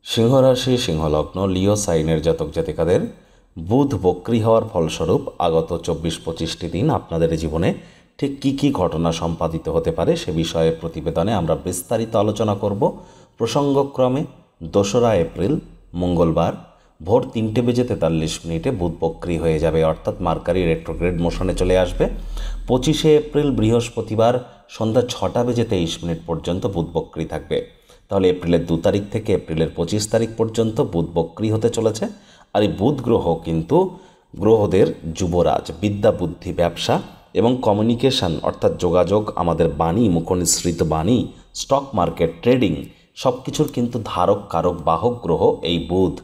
সিংহ রাশি, সিংহলগ্ন, লিও সাইনের জাতক জাতিকাদের বুধ বক্রী হওয়ার ফলস্বরূপ আগত 24-25টি দিন আপনাদের জীবনে ঠিক কী কী ঘটনা সম্পাদিত হতে পারে সে বিষয়ে প্রতিবেদনে আমরা বিস্তারিত আলোচনা করব। প্রসঙ্গক্রমে 2রা এপ্রিল মঙ্গলবার ভোর 3:43 বুধ বক্রী হয়ে যাবে, অর্থাৎ মার্কারি রেট্রোগ্রেড মোশনে চলে আসবে। 25শে এপ্রিল বৃহস্পতিবার সন্ধ্যা 6:23 পর্যন্ত বুধ বক্রী থাকবে। তাহলে এপ্রিলের 2 তারিখ থেকে এপ্রিলের 25 তারিখ পর্যন্ত বুধ বক্রী হতে চলেছে। আর এই বুধ গ্রহ কিন্তু গ্রহদের যুবরাজ, বিদ্যা, বুদ্ধি, ব্যবসা এবং কমিউনিকেশন অর্থাৎ যোগাযোগ, আমাদের বাণী, মুখনিসৃত বাণী, স্টক মার্কেট, ট্রেডিং সব কিছুর কিন্তু ধারক, কারক, বাহক গ্রহ এই বুধ।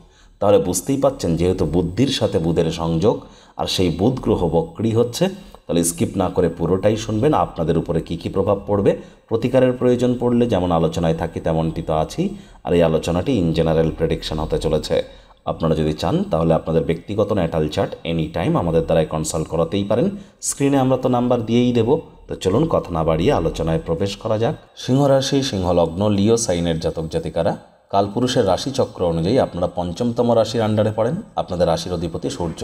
তাহলে বুঝতেই পাচ্ছেন, যেহেতু বুদ্ধির সাথে বুধের সংযোগ আর সেই বুধ গ্রহ বক্রী হচ্ছে, তাহলে স্কিপ না করে পুরোটাই শুনবেন। আপনাদের উপরে কী কী প্রভাব পড়বে, প্রতিকারের প্রয়োজন পড়লে যেমন আলোচনায় থাকি তেমনটি তো আছেই। আর এই আলোচনাটি ইন জেনারেল প্রেডিকশন হতে চলেছে। আপনারা যদি চান তাহলে আপনাদের ব্যক্তিগত ন্যাটাল চার্ট এনি টাইম আমাদের দ্বারাই কনসাল্ট করাতেই পারেন। স্ক্রিনে আমরা তো নাম্বার দিয়েই দেবো। তো চলুন কথা না বাড়িয়ে আলোচনায় প্রবেশ করা যাক। সিংহরাশি, সিংহলগ্ন, লিও সাইনের জাতক জাতিকারা কালপুরুষের রাশিচক্র অনুযায়ী আপনারা 5মতম রাশির আন্ডারে পড়েন। আপনাদের রাশির অধিপতি সূর্য।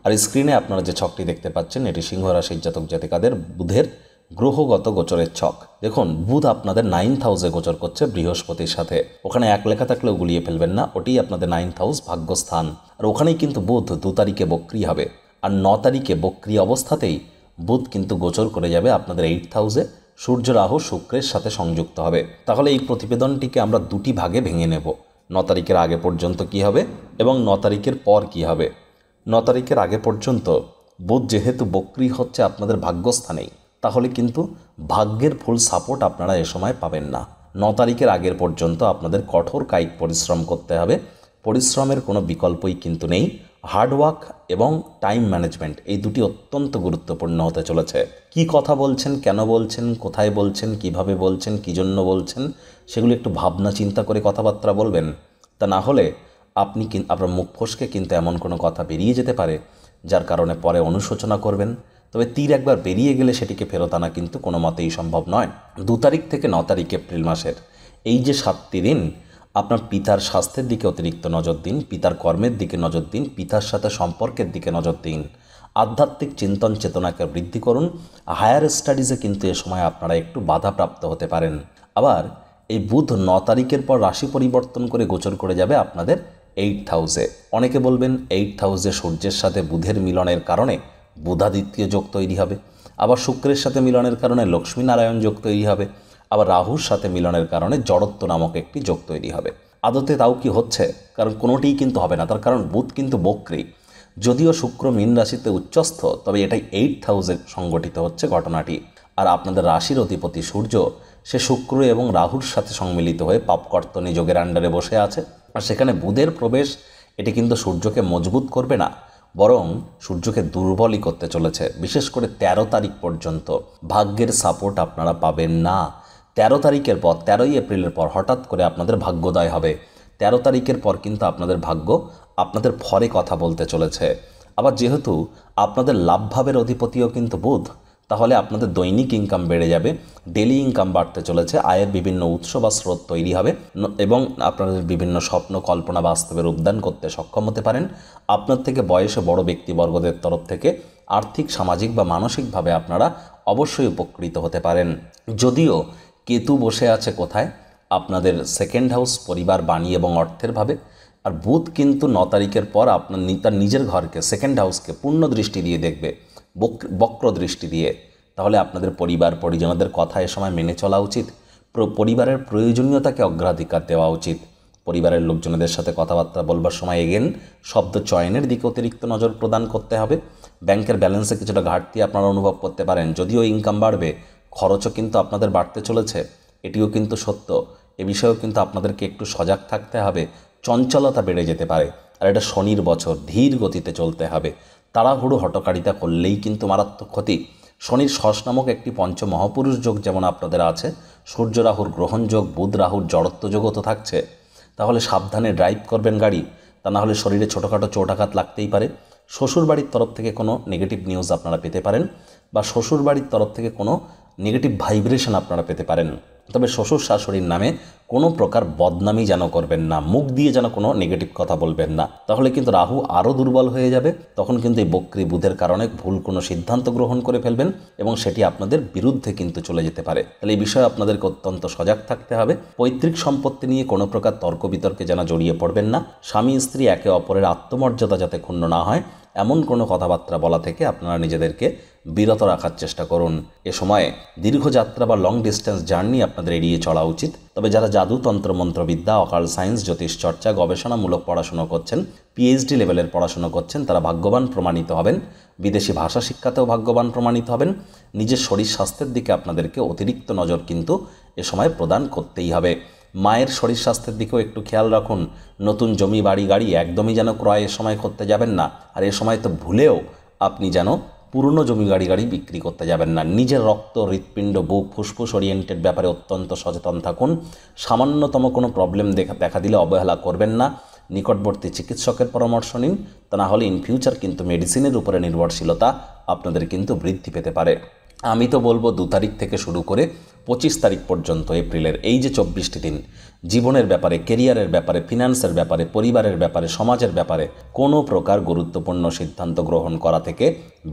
আর স্ক্রিনে আপনারা যে ছকটি দেখতে পাচ্ছেন এটি সিংহ রাশির জাতক জাতিকাদের বুধের গ্রহগত গোচরের ছক। দেখুন, বুধ আপনাদের 9th হাউসে গোচর করছে বৃহস্পতির সাথে। ওখানে এক লেখা থাকলেও গুলিয়ে ফেলবেন না, ওটি আপনাদের 9th হাউস, ভাগ্যস্থান। আর ওখানেই কিন্তু বুধ 2 তারিখে বক্রী হবে। আর 9 তারিখে বক্রী অবস্থাতেই বুধ কিন্তু গোচর করে যাবে আপনাদের 8th হাউসে। সূর্য, রাহু, শুক্রের সাথে সংযুক্ত হবে। তাহলে এই প্রতিবেদনটিকে আমরা দুটি ভাগে ভেঙে নেব। 9 তারিখের আগে পর্যন্ত কি হবে এবং 9 তারিখের পর কি হবে। 9 তারিখের আগে পর্যন্ত বুধ যেহেতু বক্রী হচ্ছে আপনাদের ভাগ্যস্থানেই, তাহলে কিন্তু ভাগ্যের ফুল সাপোর্ট আপনারা এ সময় পাবেন না। 9 তারিখের আগের পর্যন্ত আপনাদের কঠোর কায়িক পরিশ্রম করতে হবে। পরিশ্রমের কোনো বিকল্পই কিন্তু নেই। হার্ডওয়ার্ক এবং টাইম ম্যানেজমেন্ট এই দুটি অত্যন্ত গুরুত্বপূর্ণ হতে চলেছে। কি কথা বলছেন, কেন বলছেন, কোথায় বলছেন, কিভাবে বলছেন, কী জন্য বলছেন, সেগুলো একটু ভাবনা চিন্তা করে কথাবার্তা বলবেন। তা না হলে আপনার মুখ ফসকে কিন্তু এমন কোনো কথা বেরিয়ে যেতে পারে যার কারণে পরে অনুশোচনা করবেন। তবে তীর একবার বেরিয়ে গেলে সেটিকে ফেরত আনা কিন্তু কোনো মতেই সম্ভব নয়। 2 তারিখ থেকে 9 তারিখ এপ্রিল মাসের এই যে 7টি দিন, আপনার পিতার স্বাস্থ্যের দিকে অতিরিক্ত নজর দিন, পিতার কর্মের দিকে নজর দিন, পিতার সাথে সম্পর্কের দিকে নজর দিন। আধ্যাত্মিক চিন্তন চেতনাকে বৃদ্ধি করুন। হায়ার স্টাডিজে কিন্তু এ সময় আপনারা একটু বাধাপ্রাপ্ত হতে পারেন। আবার এই বুধ 9 তারিখের পর রাশি পরিবর্তন করে গোচর করে যাবে আপনাদের 8th হাউসে। অনেকে বলবেন 8th হাউসে সূর্যের সাথে বুধের মিলনের কারণে বুধাদিত্য যোগ তৈরি হবে। আবার শুক্রের সাথে মিলনের কারণে লক্ষ্মীনারায়ণ যোগ তৈরি হবে। আবার রাহুর সাথে মিলনের কারণে জড়ত্ব নামক একটি যোগ তৈরি হবে। আদতে তাও কি হচ্ছে? কারণ কোনোটিই কিন্তু হবে না, তার কারণ বুধ কিন্তু বক্রী। যদিও শুক্র মীন রাশিতে উচ্চস্থ, তবে এটাই 8th হাউসে সংগঠিত হচ্ছে ঘটনাটি। আর আপনাদের রাশির অধিপতি সূর্য, সে শুক্র এবং রাহুর সাথে সম্মিলিত হয়ে পাপকর্তনী যোগের আন্ডারে বসে আছে। আর সেখানে বুধের প্রবেশ এটি কিন্তু সূর্যকে মজবুত করবে না, বরং সূর্যকে দুর্বলই করতে চলেছে। বিশেষ করে 13 তারিখ পর্যন্ত ভাগ্যের সাপোর্ট আপনারা পাবেন না। 13 তারিখের পর, 13ই এপ্রিলের পর হঠাৎ করে আপনাদের ভাগ্যোদয় হবে। 13 তারিখের পর কিন্তু আপনাদের ভাগ্য আপনাদের ফরে কথা বলতে চলেছে। আবার যেহেতু আপনাদের লাভভাবের অধিপতিও কিন্তু বুধ, তাহলে আপনাদের দৈনিক ইনকাম বেড়ে যাবে, ডেলি ইনকাম বাড়তে চলেছে, আয়ের বিভিন্ন উৎস বা স্রোত তৈরি হবে এবং আপনাদের বিভিন্ন স্বপ্ন, কল্পনা বাস্তবে রূপদান করতে সক্ষম হতে পারেন। আপনার থেকে বয়সে বড় ব্যক্তিবর্গদের তরফ থেকে আর্থিক, সামাজিক বা মানসিকভাবে আপনারা অবশ্যই উপকৃত হতে পারেন। যদিও কেতু বসে আছে কোথায়? আপনাদের 2nd হাউস, পরিবার, বাণী এবং অর্থের ভাবে। আর বুধ কিন্তু 9 তারিখের পর তার নিজের ঘরকে, 2nd হাউসকে পূর্ণ দৃষ্টি দিয়ে দেখবে, বক্র দৃষ্টি দিয়ে। তাহলে আপনাদের পরিবার পরিজনদের কথা এ সময় মেনে চলা উচিত। পরিবারের প্রয়োজনীয়তাকে অগ্রাধিকার দেওয়া উচিত। পরিবারের লোকজনদের সাথে কথাবার্তা বলবার সময় এগেন শব্দ চয়নের দিকে অতিরিক্ত নজর প্রদান করতে হবে। ব্যাংকের ব্যালেন্সে কিছুটা ঘাটতি আপনারা অনুভব করতে পারেন। যদিও ইনকাম বাড়বে, খরচও কিন্তু আপনাদের বাড়তে চলেছে, এটিও কিন্তু সত্য। এ বিষয়েও কিন্তু আপনাদেরকে একটু সজাগ থাকতে হবে। চঞ্চলতা বেড়ে যেতে পারে। আর এটা শনির বছর, ধীর গতিতে চলতে হবে। তাড়াহুড়ো হঠকারিতা করলেই কিন্তু মারাত্মক ক্ষতি। শনির শশ নামক একটি পঞ্চমহাপুরুষ যোগ যেমন আপনাদের আছে, সূর্য রাহুর গ্রহণ যোগ, বুধ রাহুর জড়ত্ব যোগও তো থাকছে। তাহলে সাবধানে ড্রাইভ করবেন গাড়ি, তা না হলে শরীরে ছোটোখাটো চোটাঘাত লাগতেই পারে। শ্বশুরবাড়ির তরফ থেকে কোনো নেগেটিভ নিউজ আপনারা পেতে পারেন, বা শ্বশুরবাড়ির তরফ থেকে কোনো নেগেটিভ ভাইব্রেশন আপনারা পেতে পারেন। তবে শ্বশুর শাশুড়ির নামে কোনো প্রকার বদনামি যেন করবেন না, মুখ দিয়ে যেন কোনো নেগেটিভ কথা বলবেন না, তাহলে কিন্তু রাহু আরও দুর্বল হয়ে যাবে। তখন কিন্তু এই বক্রী বুধের কারণে ভুল কোনো সিদ্ধান্ত গ্রহণ করে ফেলবেন এবং সেটি আপনাদের বিরুদ্ধে কিন্তু চলে যেতে পারে। তাহলে এই বিষয়ে আপনাদেরকে অত্যন্ত সজাগ থাকতে হবে। পৈতৃক সম্পত্তি নিয়ে কোনো প্রকার তর্ক বিতর্কে যেন জড়িয়ে পড়বেন না। স্বামী স্ত্রী একে অপরের আত্মমর্যাদা যাতে ক্ষুণ্ণ না হয় এমন কোনো কথাবার্তা বলা থেকে আপনারা নিজেদেরকে বিরত রাখার চেষ্টা করুন। এ সময়ে দীর্ঘযাত্রা বা লং ডিস্টেন্স জার্নি আপনাদের এড়িয়ে চলা উচিত। তবে যারা জাদু, তন্ত্র, মন্ত্রবিদ্যা, অকাল সায়েন্স, জ্যোতিষ চর্চা, গবেষণামূলক পড়াশুনো করছেন, পিএইচডি লেভেলের পড়াশুনো করছেন, তারা ভাগ্যবান প্রমাণিত হবেন। বিদেশি ভাষা শিক্ষাতেও ভাগ্যবান প্রমাণিত হবেন। নিজের শরীর স্বাস্থ্যের দিকে আপনাদেরকে অতিরিক্ত নজর কিন্তু এ সময় প্রদান করতেই হবে। মায়ের শরীর স্বাস্থ্যের দিকেও একটু খেয়াল রাখুন। নতুন জমি, বাড়ি, গাড়ি একদমই যেন ক্রয় এ সময় করতে যাবেন না। আর এ সময় তো ভুলেও আপনি যেন পুরনো জমি, গাড়ি বিক্রি করতে যাবেন না। নিজের রক্ত, হৃৎপিণ্ড, বুক, ফুসফুস ওরিয়েন্টেড ব্যাপারে অত্যন্ত সচেতন থাকুন। সামান্যতম কোনো প্রবলেম দেখা দিলে অবহেলা করবেন না। নিকটবর্তী চিকিৎসকের পরামর্শ নিন, তা না হলে ইন ফিউচার কিন্তু মেডিসিনের উপরে নির্ভরশীলতা আপনাদের কিন্তু বৃদ্ধি পেতে পারে। আমি তো বলবো 2 তারিখ থেকে শুরু করে 25 তারিখ পর্যন্ত এপ্রিলের এই যে 24টি দিন জীবনের ব্যাপারে, কেরিয়ারের ব্যাপারে, ফিনান্সের ব্যাপারে, পরিবারের ব্যাপারে, সমাজের ব্যাপারে কোনো প্রকার গুরুত্বপূর্ণ সিদ্ধান্ত গ্রহণ করা থেকে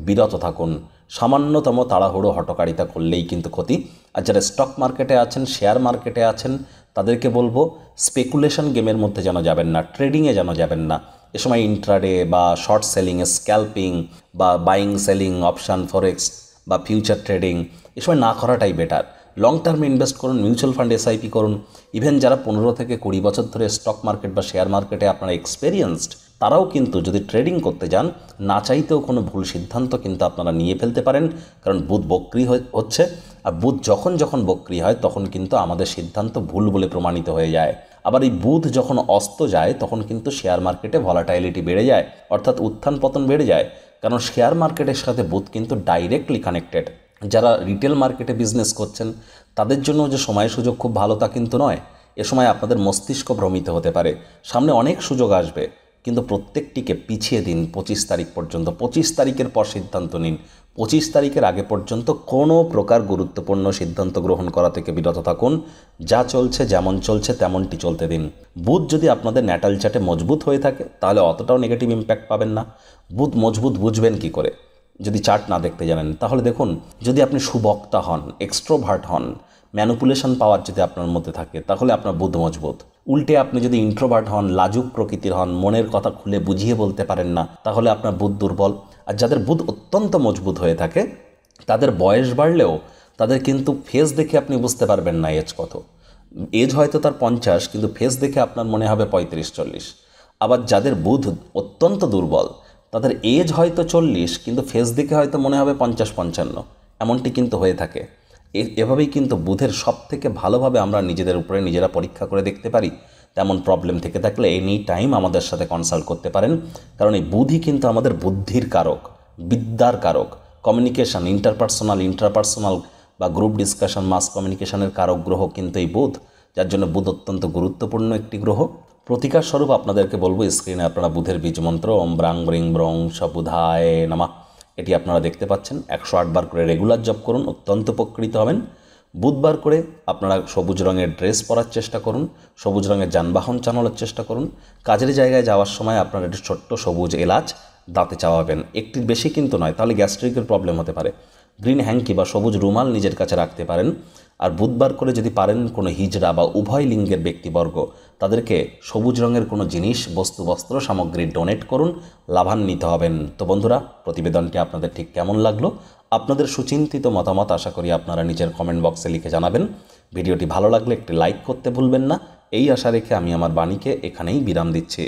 বিরত থাকুন। সামান্যতম তাড়াহুড়ো হঠকারিতা করলেই কিন্তু ক্ষতি। আর যারা স্টক মার্কেটে আছেন, শেয়ার মার্কেটে আছেন, তাদেরকে বলবো স্পেকুলেশন গেমের মধ্যে যেন যাবেন না, ট্রেডিংয়ে যেন যাবেন না। এ সময় ইন্ট্রাডে বা শর্ট সেলিংয়ে, স্ক্যাল্পিং বা বাইং সেলিং, অপশান, ফরেক্স বা ফিউচার ট্রেডিং এ সময় না করাটাই বেটার। লং টার্মে ইনভেস্ট করুন, মিউচুয়াল ফান্ড, এসআইপি করুন। ইভেন যারা 15 থেকে 20 বছর ধরে স্টক মার্কেট বা শেয়ার মার্কেটে আপনারা এক্সপেরিয়েন্সড, তারাও কিন্তু যদি ট্রেডিং করতে যান, না চাইতেও কোনো ভুল সিদ্ধান্ত কিন্তু আপনারা নিয়ে ফেলতে পারেন। কারণ বুধ বক্রী হচ্ছে, আর বুধ যখন বক্রী হয় তখন কিন্তু আমাদের সিদ্ধান্ত ভুল বলে প্রমাণিত হয়ে যায়। আবার এই বুধ যখন অস্ত যায় তখন কিন্তু শেয়ার মার্কেটে ভলাটাইলিটি বেড়ে যায়, অর্থাৎ উত্থান পতন বেড়ে যায়। কারণ শেয়ার মার্কেটের সাথে বুধ কিন্তু ডাইরেক্টলি কানেক্টেড। যারা রিটেল মার্কেটে বিজনেস করছেন তাদের জন্য যে সময় সুযোগ খুব ভালো তা কিন্তু নয়। এ সময় আপনাদের মস্তিষ্ক ভ্রমিত হতে পারে। সামনে অনেক সুযোগ আসবে, কিন্তু প্রত্যেকটিকে পিছিয়ে দিন 25 তারিখ পর্যন্ত। 25 তারিখের পর সিদ্ধান্ত নিন। 25 তারিখের আগে পর্যন্ত কোনো প্রকার গুরুত্বপূর্ণ সিদ্ধান্ত গ্রহণ করা থেকে বিরত থাকুন। যা চলছে, যেমন চলছে তেমনটি চলতে দিন। বুধ যদি আপনাদের ন্যাটাল চার্টে মজবুত হয়ে থাকে তাহলে অতটাও নেগেটিভ ইম্প্যাক্ট পাবেন না। বুধ মজবুত বুঝবেন কি করে যদি চার্ট না দেখতে জানেন? তাহলে দেখুন, যদি আপনি সুবক্তা হন, এক্সট্রোভার্ট হন, ম্যানুপুলেশন পাওয়ার যদি আপনার মধ্যে থাকে তাহলে আপনার বুধ মজবুত। উল্টে আপনি যদি ইন্ট্রোভার্ট হন, লাজুক প্রকৃতির হন, মনের কথা খুলে বুঝিয়ে বলতে পারেন না, তাহলে আপনার বুধ দুর্বল। আর যাদের বুধ অত্যন্ত মজবুত হয়ে থাকে তাদের বয়স বাড়লেও তাদের কিন্তু ফেস দেখে আপনি বুঝতে পারবেন না এজ কত। এজ হয়তো তার 50, কিন্তু ফেস দেখে আপনার মনে হবে 35-40। আবার যাদের বুধ অত্যন্ত দুর্বল তাদের এজ হয়তো 40, কিন্তু ফেস দেখে হয়তো মনে হবে 50-55। এমনটি কিন্তু হয়ে থাকে। এভাবেই কিন্তু বুধের সব থেকে ভালোভাবে আমরা নিজেদের উপরে নিজেরা পরীক্ষা করে দেখতে পারি। তেমন প্রবলেম থেকে থাকলে এনি টাইম আমাদের সাথে কনসাল্ট করতে পারেন। কারণ এই বুধই কিন্তু আমাদের বুদ্ধির কারক, বিদ্যার কারক, কমিউনিকেশন, ইন্টারপার্সোনাল বা গ্রুপ ডিসকাশন, মাস কমিউনিকেশনের কারক গ্রহ কিন্তু এই বুধ, যার জন্য বুধ অত্যন্ত গুরুত্বপূর্ণ একটি গ্রহ। প্রতিকার স্বরূপ আপনাদেরকে বলবো, স্ক্রিনে আপনারা বুধের বীজ মন্ত্র ওম ব্রাং ব্রিং ব্রং সবুধায় নামা, এটি আপনারা দেখতে পাচ্ছেন। 108 বার করে রেগুলার জপ করুন, অত্যন্ত উপকৃত হবেন। বুধবার করে আপনারা সবুজ রঙের ড্রেস পরার চেষ্টা করুন, সবুজ রঙের যানবাহন চালানোর চেষ্টা করুন। কাজের জায়গায় যাওয়ার সময় আপনারা একটি ছোট্ট সবুজ এলাচ দাঁতে চাওয়াবেন, একটির বেশি কিন্তু নয়, তাহলে গ্যাস্ট্রিকের প্রবলেম হতে পারে। গ্রিন হ্যাঙ্কি বা সবুজ রুমাল নিজের কাছে রাখতে পারেন। আর বুধবার করে যদি পারেন কোনো হিজড়া বা উভয় লিঙ্গের ব্যক্তিবর্গ তাদেরকে সবুজ রঙের কোনো জিনিস, বস্ত্র সামগ্রী ডোনেট করুন, লাভান্বিত হবেন। তো বন্ধুরা, প্রতিবেদনটি আপনাদের ঠিক কেমন লাগলো? আপনাদের সুচিন্তিত মতামত আশা করি আপনারা নিজের কমেন্ট বক্সে লিখে জানাবেন। ভিডিওটি ভালো লাগলে একটি লাইক করতে ভুলবেন না। এই আশা রেখে আমি আমার বাণীকে এখানেই বিরাম দিচ্ছি।